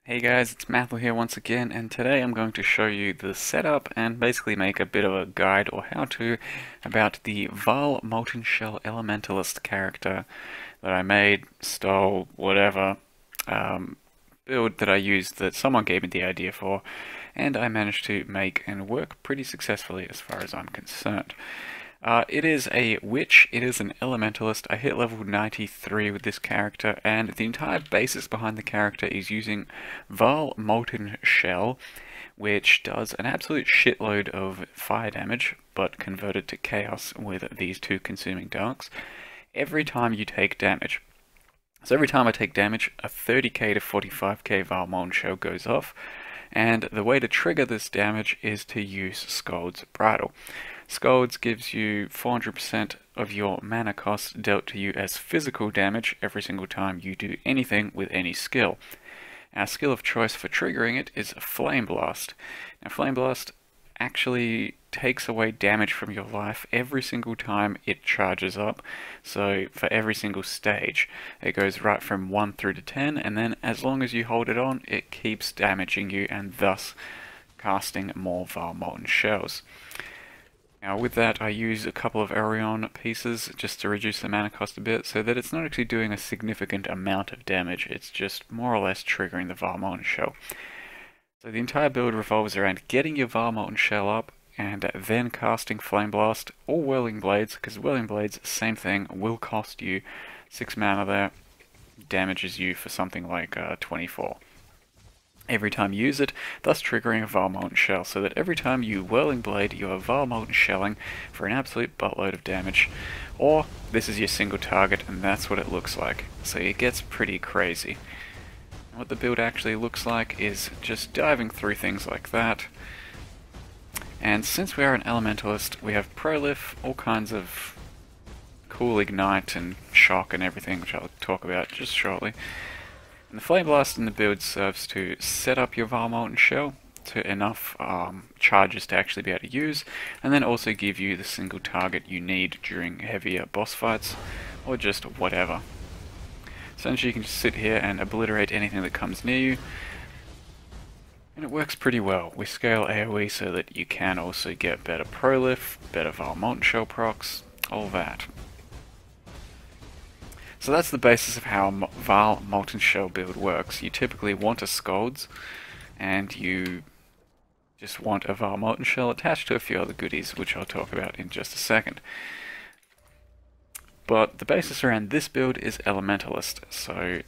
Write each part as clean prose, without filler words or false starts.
Hey guys, it's Mathel here once again, and today I'm going to show you the setup and basically make a bit of a guide or how-to about the Val Molten Shell Elementalist character that I made, stole, whatever, build that I used that someone gave me the idea for, and I managed to make and work pretty successfully as far as I'm concerned. It is a witch, it is an elementalist. I hit level 93 with this character, and the entire basis behind the character is using Val Molten Shell, which does an absolute shitload of fire damage, but converted to chaos with these two consuming darks, every time you take damage. So every time I take damage, a 30k to 45k Val Molten Shell goes off, and the way to trigger this damage is to use Scolds Bridle. Scolds gives you 400% of your mana cost dealt to you as physical damage every single time you do anything with any skill. Our skill of choice for triggering it is Flame Blast. Now Flame Blast actually takes away damage from your life every single time it charges up. So for every single stage, it goes right from 1 through to 10, and then as long as you hold it on, it keeps damaging you and thus casting more Val Molten Shells. Now with that I use a couple of Orion pieces just to reduce the mana cost a bit so that it's not actually doing a significant amount of damage, it's just more or less triggering the Val Molten Shell. So the entire build revolves around getting your Val Molten Shell up and then casting Flame Blast or Whirling Blades, because Whirling Blades, same thing, will cost you 6 mana there, damages you for something like 24. Every time you use it, thus triggering a Val Molten Shell, so that every time you Whirling Blade, you are Val Molten Shelling for an absolute buttload of damage. Or, this is your single target, and that's what it looks like. So it gets pretty crazy. And what the build actually looks like is just diving through things like that. And since we are an Elementalist, we have Prolif, all kinds of cool Ignite and Shock and everything, which I'll talk about just shortly. And the Flame Blast in the build serves to set up your Val Molten Shell to enough charges to actually be able to use, and then also give you the single target you need during heavier boss fights, or just whatever. Essentially you can just sit here and obliterate anything that comes near you, and it works pretty well. We scale AoE so that you can also get better Prolif, better Val Molten Shell procs, all that. So that's the basis of how Val Molten Shell build works. You typically want a Scolds, and you just want a Val Molten Shell attached to a few other goodies, which I'll talk about in just a second. But the basis around this build is Elementalist, so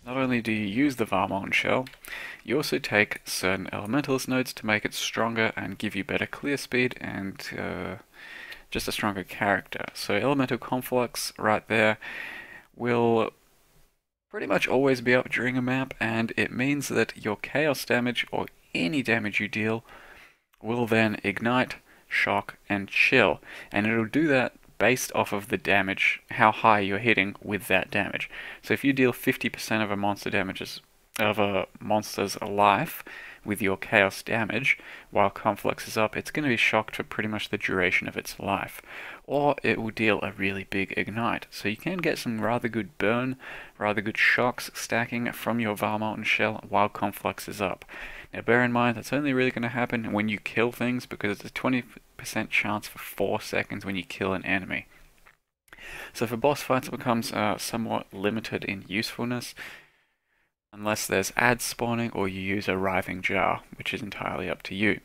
not only do you use the Val Molten Shell, you also take certain Elementalist nodes to make it stronger and give you better clear speed and just a stronger character. So Elemental Conflux right there will pretty much always be up during a map, and it means that your chaos damage or any damage you deal will then ignite, shock, and chill, and it'll do that based off of the damage, how high you're hitting with that damage. So if you deal 50% of a monster's life with your chaos damage while Conflux is up, it's going to be shocked for pretty much the duration of its life. Or it will deal a really big ignite. So you can get some rather good burn, rather good shocks stacking from your Val Molten Shell while Conflux is up. Now bear in mind that's only really going to happen when you kill things, because it's a 20% chance for 4 seconds when you kill an enemy. So for boss fights it becomes somewhat limited in usefulness, unless there's ads spawning or you use a Writhing Jar, which is entirely up to you.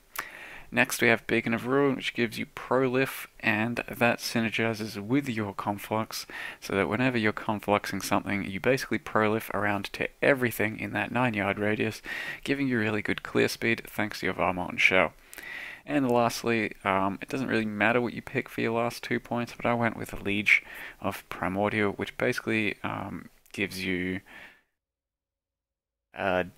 Next we have Beacon of Ruin, which gives you Prolif, and that synergizes with your Conflux, so that whenever you're Confluxing something, you basically Prolif around to everything in that 9-yard radius, giving you really good clear speed thanks to your Val Molten Shell. And lastly, it doesn't really matter what you pick for your last 2 points, but I went with a Liege of Primordial, which basically gives you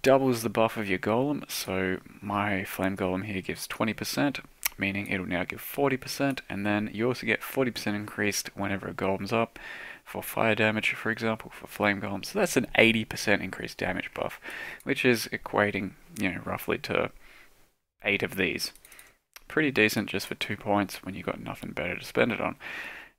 doubles the buff of your golem. So my flame golem here gives 20%, meaning it'll now give 40%, and then you also get 40% increased whenever a golem's up for fire damage, for example, for flame golem. So that's an 80% increased damage buff, which is equating, roughly to 8 of these. Pretty decent just for 2 points when you've got nothing better to spend it on.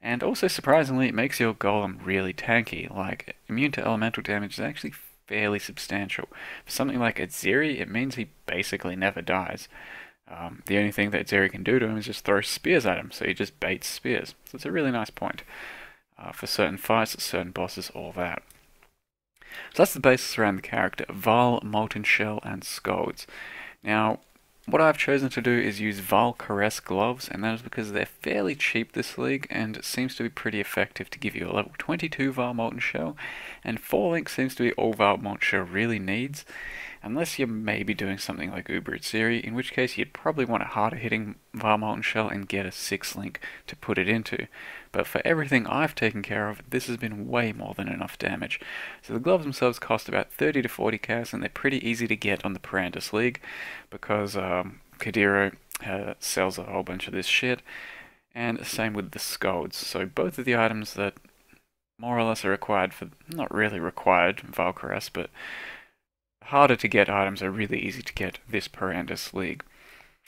And also surprisingly, it makes your golem really tanky. Like, immune to elemental damage is actually fairly substantial. For something like Azeri, it means he basically never dies. The only thing that Azeri can do to him is just throw spears at him, so he just baits spears. So it's a really nice point for certain fights, certain bosses, all that. So that's the basis around the character, Val, Molten Shell, and Scolds. Now, what I've chosen to do is use Val Caress gloves, and that is because they're fairly cheap this league, and it seems to be pretty effective to give you a level 22 Val Molten Shell, and 4 Link seems to be all Val Molten Shell really needs, unless you're maybe doing something like Uber Siri, in which case you'd probably want a harder hitting Val Molten Shell and get a 6 Link to put it into. But for everything I've taken care of, this has been way more than enough damage. So the gloves themselves cost about 30 to 40 chaos, and they're pretty easy to get on the Perandus League, because Cadiro sells a whole bunch of this shit, and same with the Scolds. So both of the items that more or less are required for, not really required, Valkyras, but harder to get items are really easy to get this Perandus League.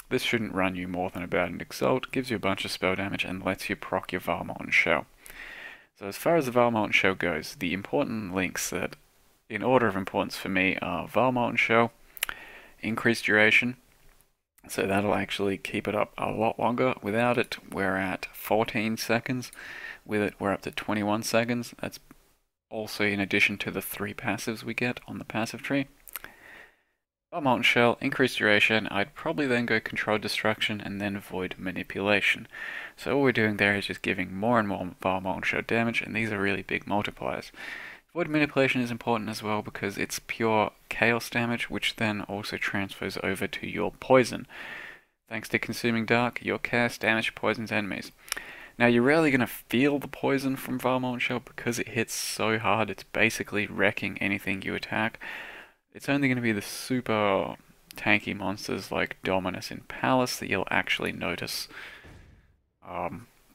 This shouldn't run you more than about an Exalt, gives you a bunch of spell damage, and lets you proc your Val Molten Shell. So as far as the Val Molten Shell goes, the important links that, in order of importance for me, are Val Molten Shell, increased duration, so that'll actually keep it up a lot longer. Without it, we're at 14 seconds. With it, we're up to 21 seconds. That's also in addition to the 3 passives we get on the passive tree. Val Molten Shell, increased duration, I'd probably then go Controlled Destruction and then Void Manipulation. So all we're doing there is just giving more and more Val Molten Shell damage, and these are really big multipliers. Void Manipulation is important as well because it's pure chaos damage, which then also transfers over to your poison. Thanks to Consuming Dark, your chaos damage poisons enemies. Now you're rarely going to feel the poison from Val Molten Shell because it hits so hard, it's basically wrecking anything you attack. It's only going to be the super tanky monsters like Dominus and Palace that you'll actually notice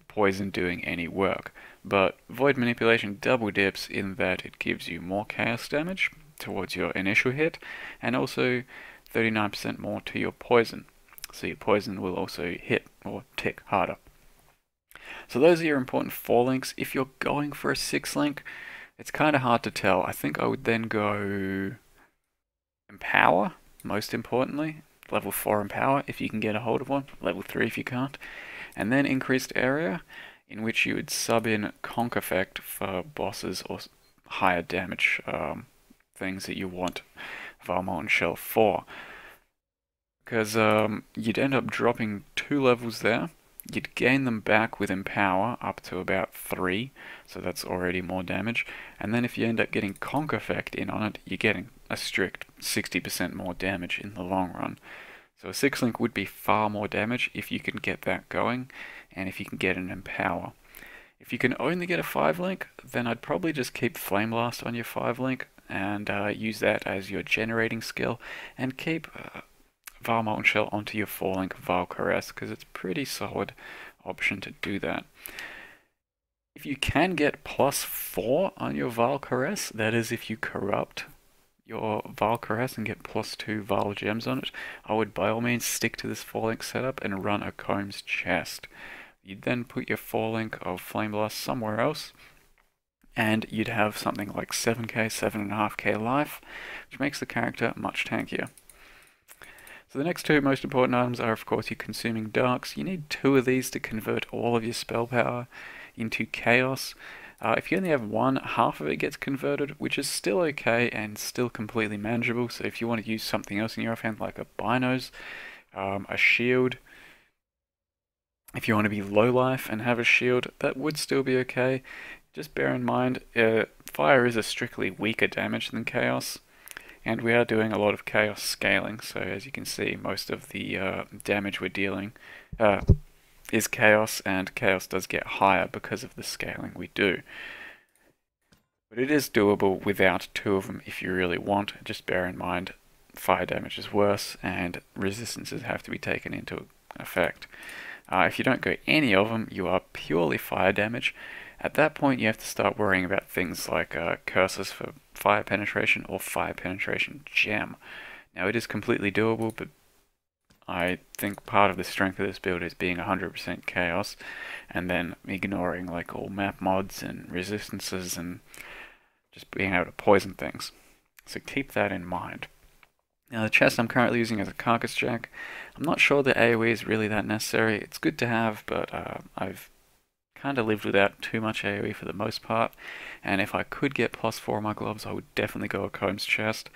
poison doing any work. But Void Manipulation double dips in that it gives you more chaos damage towards your initial hit, and also 39% more to your poison. So your poison will also hit or tick harder. So those are your important 4 links. If you're going for a 6 link, it's kind of hard to tell. I think I would then go Empower, most importantly. Level 4 Empower if you can get a hold of one. Level 3 if you can't. And then Increased Area, in which you would sub in Conk Effect for bosses or higher damage things that you want Val Molten Shell for. Because you'd end up dropping 2 levels there. You'd gain them back with Empower up to about 3, so that's already more damage. And then if you end up getting Conk Effect in on it, you're getting a strict 60% more damage in the long run. So a 6 link would be far more damage if you can get that going, and if you can get an Empower. If you can only get a 5 link, then I'd probably just keep Flame Blast on your 5 link, and use that as your generating skill, and keep Val Molten Shell onto your 4 link Val Caress, because it's a pretty solid option to do that. If you can get +4 on your Val Caress, that is if you corrupt your Val Caress and get +2 Val Gems on it, I would by all means stick to this 4 link setup and run a Combs chest. You'd then put your 4 link of Flame Blast somewhere else, and you'd have something like 7k, 7.5k life, which makes the character much tankier. So the next 2 most important items are of course your Consuming Darks. You need 2 of these to convert all of your spell power into chaos. If you only have 1, half of it gets converted, which is still okay and still completely manageable. So if you want to use something else in your offhand like a Binos, a shield, if you want to be low life and have a shield, that would still be okay. Just bear in mind, fire is a strictly weaker damage than chaos. And we are doing a lot of chaos scaling, so as you can see, most of the damage we're dealing is chaos, and chaos does get higher because of the scaling we do. But it is doable without 2 of them if you really want. Just bear in mind, fire damage is worse, and resistances have to be taken into effect. If you don't go any of them, you are purely fire damage. At that point, you have to start worrying about things like curses for fire penetration or fire penetration gem. Now, it is completely doable, but I think part of the strength of this build is being 100% chaos, and then ignoring like all map mods and resistances and just being able to poison things. So keep that in mind. Now the chest I'm currently using is a carcass jack. I'm not sure the AoE is really that necessary. It's good to have, but I've kind of lived without too much AoE for the most part. And if I could get +4 on my gloves, I would definitely go a Combs chest.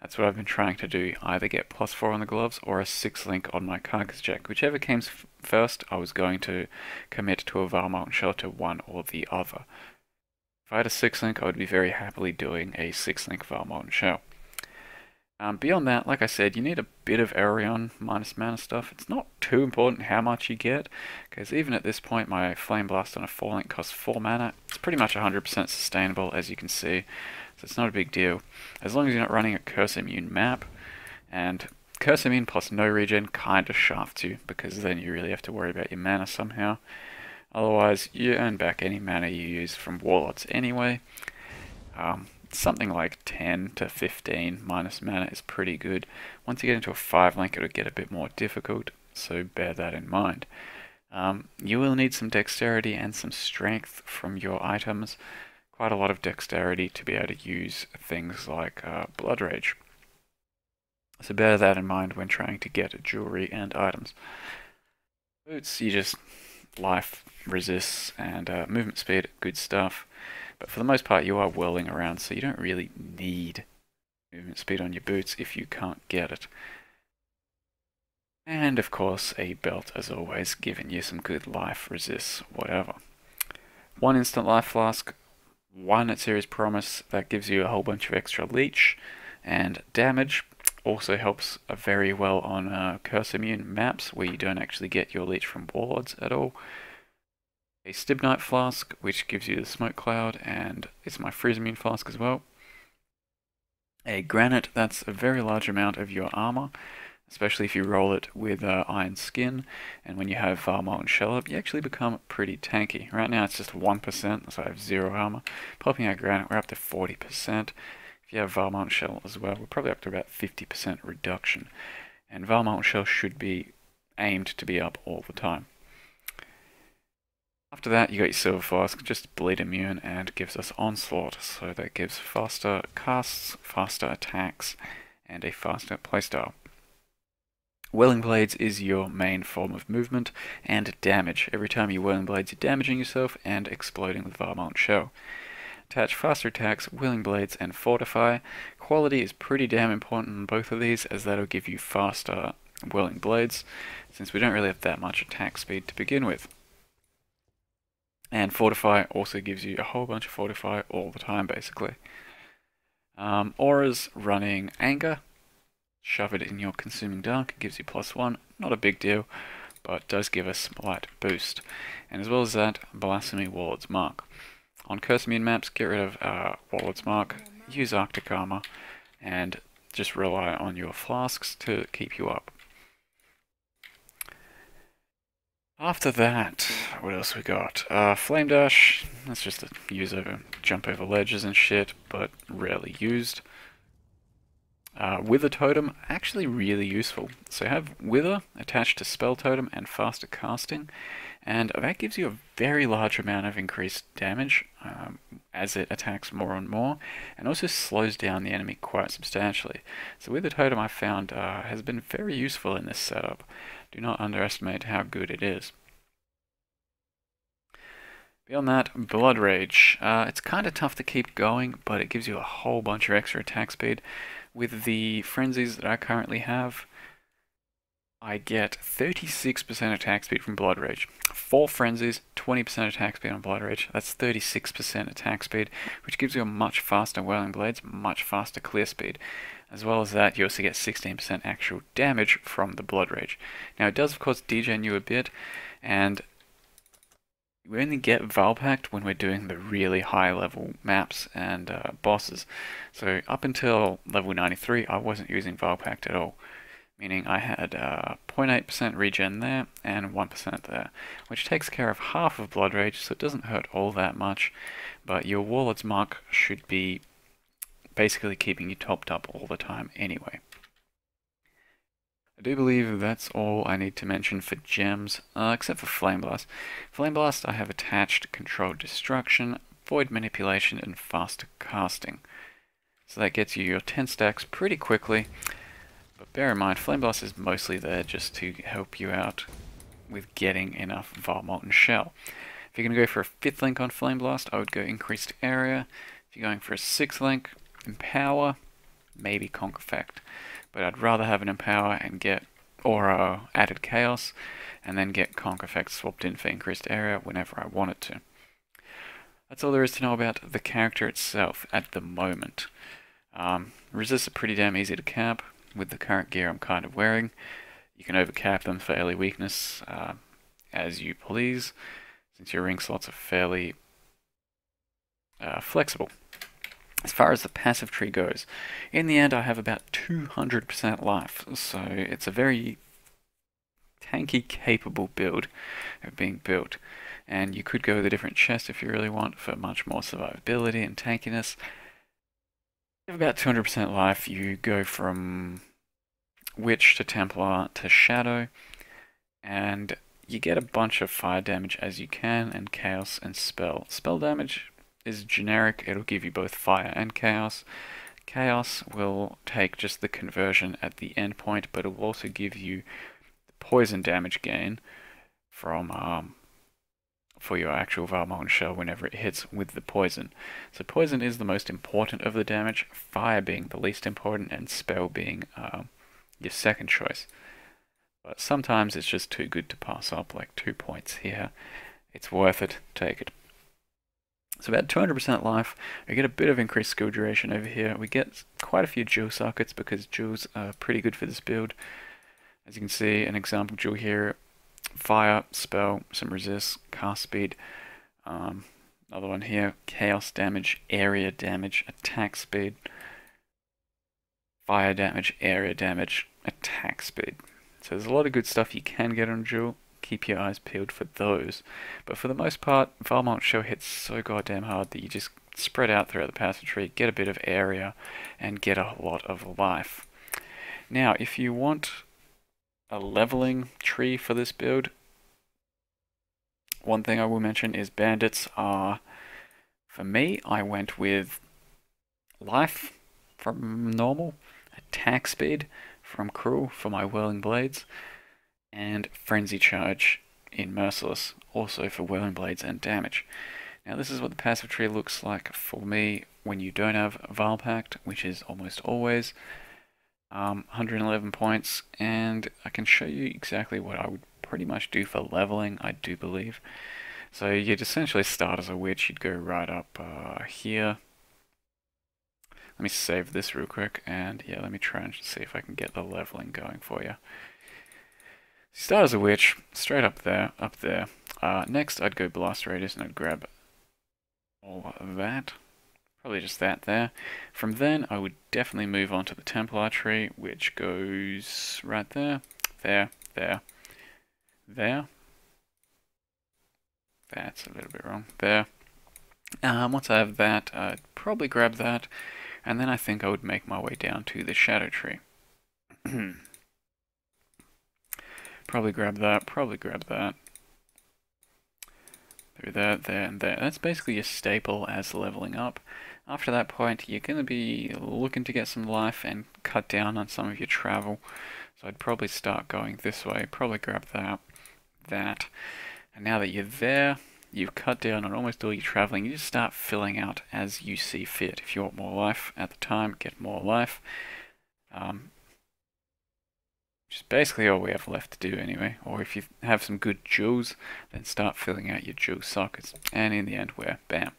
That's what I've been trying to do, either get +4 on the gloves or a 6-link on my carcass jack. Whichever came first, I was going to commit to a Val Molten Shell, to one or the other. If I had a 6-link, I would be very happily doing a 6-link Val Molten Shell. Beyond that, like I said, you need a bit of Aerion minus mana stuff. It's not too important how much you get, because even at this point my Flame Blast on a 4-link costs 4 mana. It's pretty much 100% sustainable, as you can see, so it's not a big deal. As long as you're not running a Curse Immune map, and Curse Immune plus no regen kind of shafts you, because then you really have to worry about your mana somehow. Otherwise, you earn back any mana you use from Warlords anyway. Something like 10 to 15 minus mana is pretty good. Once you get into a 5-link, it'll get a bit more difficult, so bear that in mind. You will need some dexterity and some strength from your items. Quite a lot of dexterity to be able to use things like Blood Rage. So bear that in mind when trying to get jewelry and items. Boots, you just life, resists, and movement speed, good stuff. But for the most part, you are whirling around, so you don't really need movement speed on your boots if you can't get it. And of course, a belt, as always, giving you some good life, resists, whatever. 1 instant life flask, 1 at Series Promise, that gives you a whole bunch of extra leech and damage. Also helps very well on Curse Immune maps, where you don't actually get your leech from Warlords at all. A Stibnite flask, which gives you the smoke cloud, and it's my freeze immune flask as well. A granite, that's a very large amount of your armor, especially if you roll it with iron skin, and when you have Val Molten Shell up, you actually become pretty tanky. Right now it's just 1%, so I have 0 armor. Popping out granite, we're up to 40%. If you have Val Molten Shell as well, we're probably up to about 50% reduction. And Val Molten Shell should be aimed to be up all the time. After that, you got your Silver Flask, just bleed immune, and gives us Onslaught, so that gives faster casts, faster attacks, and a faster playstyle. Whirling Blades is your main form of movement and damage. Every time you Whirling Blades, you're damaging yourself and exploding with Val Molten Shell. Attach faster attacks, Whirling Blades, and Fortify. Quality is pretty damn important in both of these, as that'll give you faster Whirling Blades, since we don't really have that much attack speed to begin with. And Fortify also gives you a whole bunch of Fortify all the time, basically. Auras running Anger. Shove it in your Consuming Dark. It gives you +1. Not a big deal, but does give a slight boost. And as well as that, Blasphemy Warlord's Mark. On Curse Immune maps, get rid of Warlord's Mark. Use Arctic Armor. And just rely on your flasks to keep you up. After that, what else we got? Flame Dash, that's just a jump over ledges and shit, but rarely used. Wither Totem, actually really useful. So have Wither attached to Spell Totem and faster casting, and that gives you a very large amount of increased damage as it attacks more and more, and also slows down the enemy quite substantially. So Wither Totem, I found, has been very useful in this setup. Do not underestimate how good it is. Beyond that, Blood Rage. It's kind of tough to keep going, but it gives you a whole bunch of extra attack speed. With the frenzies that I currently have, I get 36% attack speed from Blood Rage. 4 frenzies, 20% attack speed on Blood Rage. That's 36% attack speed, which gives you a much faster Whirling Blades, much faster clear speed. As well as that, you also get 16% actual damage from the Blood Rage. Now it does of course degen you a bit, and we only get Valpact when we're doing the really high level maps and bosses. So up until level 93, I wasn't using Valpact at all. Meaning I had 0.8% regen there and 1% there, which takes care of half of Blood Rage, so it doesn't hurt all that much. But your Warlord's Mark should be basically keeping you topped up all the time anyway. I do believe that's all I need to mention for gems, except for Flame Blast. Flame Blast I have attached Controlled Destruction, Void Manipulation, and Faster Casting. So that gets you your 10 stacks pretty quickly. But bear in mind, Flame Blast is mostly there just to help you out with getting enough Vile Molten Shell. If you're going to go for a 5th link on Flame Blast, I would go Increased Area. If you're going for a 6th link, Empower, maybe Conk Effect. But I'd rather have an Empower and get Aura added Chaos, and then get Conk Effect swapped in for Increased Area whenever I wanted to. That's all there is to know about the character itself at the moment. Resists are pretty damn easy to cap with the current gear I'm kind of wearing. You can overcap them for early weakness as you please, since your ring slots are fairly flexible. As far as the passive tree goes, in the end I have about 200% life, so it's a very tanky capable build of being built. And you could go with a different chest if you really want for much more survivability and tankiness. You have about 200% life. You go from Witch to Templar to Shadow, and you get a bunch of fire damage as you can, and Chaos and Spell. Spell damage is generic, it'll give you both fire and chaos. Chaos will take just the conversion at the end point, but it will also give you the poison damage gain from for your actual Vile Molten Shell whenever it hits with the poison. So poison is the most important of the damage, fire being the least important, and spell being your second choice. But sometimes it's just too good to pass up, like 2 points here. It's worth it, take it. So about 200% life, we get a bit of increased skill duration over here. We get quite a few jewel sockets because jewels are pretty good for this build. As you can see, an example jewel here, fire, spell, some resist, cast speed. Another one here, chaos damage, area damage, attack speed. Fire damage, area damage, attack speed. So there's a lot of good stuff you can get on jewel. Keep your eyes peeled for those. But for the most part, Vile Molten Shell hits so goddamn hard that you just spread out throughout the passive tree, get a bit of area, and get a lot of life. Now, if you want a leveling tree for this build, one thing I will mention is bandits are, for me, I went with life from normal, attack speed from cruel for my whirling blades, and Frenzy Charge in Merciless, also for Whirling Blades and damage. Now this is what the passive tree looks like for me when you don't have Vile Pact, which is almost always 111 points, and I can show you exactly what I would pretty much do for leveling, I do believe. So you'd essentially start as a witch, you'd go right up here. Let me save this real quick, and yeah, let me try and see if I can get the leveling going for you. Start as a witch, straight up there, up there. Next, I'd go Blast Radius and I'd grab all of that. Probably just that there. From then, I would definitely move on to the Templar tree, which goes right there, there, there, there. That's a little bit wrong. There. Once I have that, I'd probably grab that, and then I think I would make my way down to the Shadow tree. Probably grab that, through there, there, and there. That's basically your staple as leveling up. After that point, you're going to be looking to get some life and cut down on some of your travel. So I'd probably start going this way, probably grab that. And now that you're there, you've cut down on almost all your traveling, you just start filling out as you see fit. If you want more life at the time, get more life. Which is basically all we have left to do anyway. Or if you have some good jewels, then start filling out your jewel sockets. And in the end, we're bam.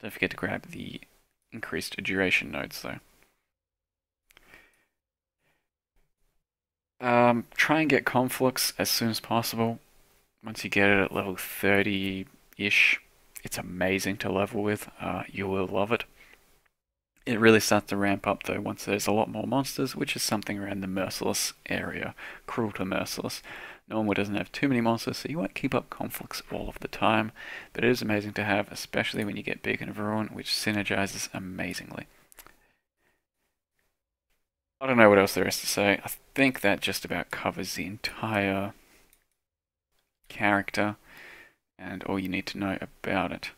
Don't forget to grab the increased duration nodes though. Try and get Conflux as soon as possible. Once you get it at level 30-ish, it's amazing to level with. You will love it. It really starts to ramp up though once there's a lot more monsters, which is something around the Merciless area. Cruel to Merciless. Normal doesn't have too many monsters, so you won't keep up conflicts all of the time, but it is amazing to have, especially when you get Beacon of Ruin, which synergizes amazingly. I don't know what else there is to say. I think that just about covers the entire character and all you need to know about it.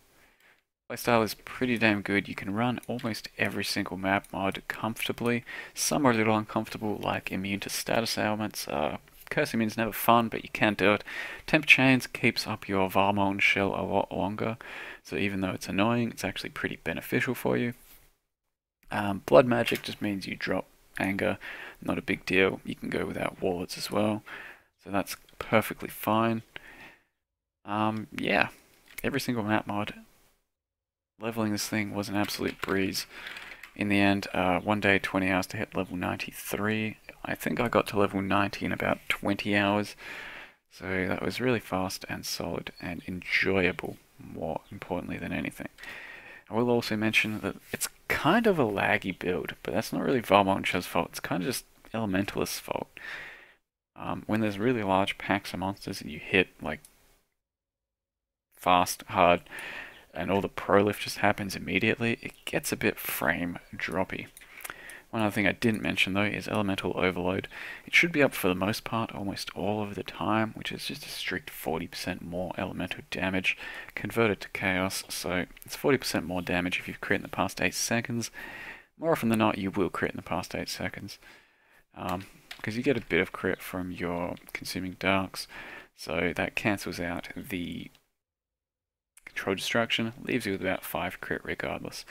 Playstyle is pretty damn good. You can run almost every single map mod comfortably. Some are a little uncomfortable, like immune to status ailments. Curse immune's never fun, but you can do it. Temp Chains keeps up your Varmon shell a lot longer, so even though it's annoying, it's actually pretty beneficial for you. Blood Magic just means you drop anger, not a big deal. You can go without wallets as well, so that's perfectly fine. Yeah, every single map mod. Leveling this thing was an absolute breeze. In the end, one day, 20 hours to hit level 93. I think I got to level 90 in about 20 hours. So that was really fast and solid and enjoyable, more importantly than anything. I will also mention that it's kind of a laggy build, but that's not really Valmoncha's fault. It's kind of just Elementalist's fault. When there's really large packs of monsters that you hit like fast, hard, and all the pro lift just happens immediately, it gets a bit frame droppy. One other thing I didn't mention though is Elemental Overload. It should be up for the most part almost all of the time, which is just a strict 40% more elemental damage converted to chaos, so it's 40% more damage if you've crit in the past 8 seconds. More often than not you will crit in the past 8 seconds, because you get a bit of crit from your consuming darks, so that cancels out the control destruction, leaves you with about 5 crit regardless.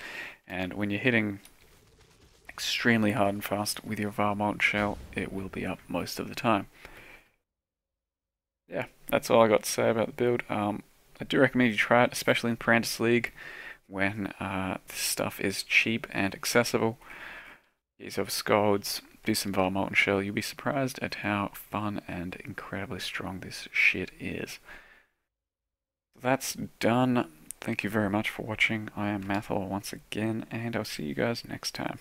And when you're hitting extremely hard and fast with your Varmont shell, it will be up most of the time. Yeah, that's all I got to say about the build. I do recommend you try it, especially in Parantis League, when this stuff is cheap and accessible. Get yourself a Scolds, do some Varmont shell, you'll be surprised at how fun and incredibly strong this shit is. That's done. Thank you very much for watching. I am Mathor once again, and I'll see you guys next time.